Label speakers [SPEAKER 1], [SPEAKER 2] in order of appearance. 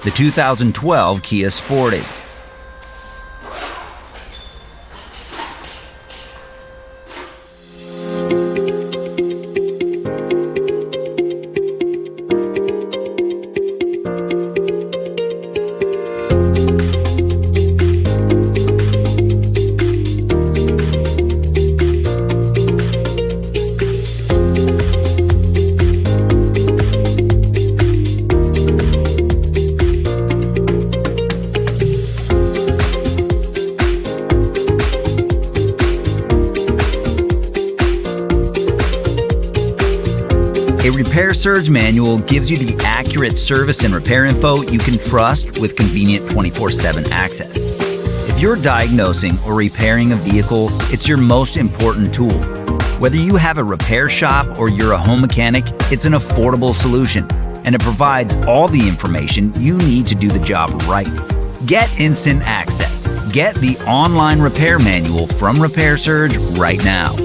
[SPEAKER 1] the 2012 Kia Sportage. A repair surge manual gives you the accurate service and repair info you can trust with convenient 24/7 access. If you're diagnosing or repairing a vehicle, it's your most important tool. Whether you have a repair shop or you're a home mechanic, it's an affordable solution, and it provides all the information you need to do the job right. Get instant access. Get the online repair manual from Repair Surge right now.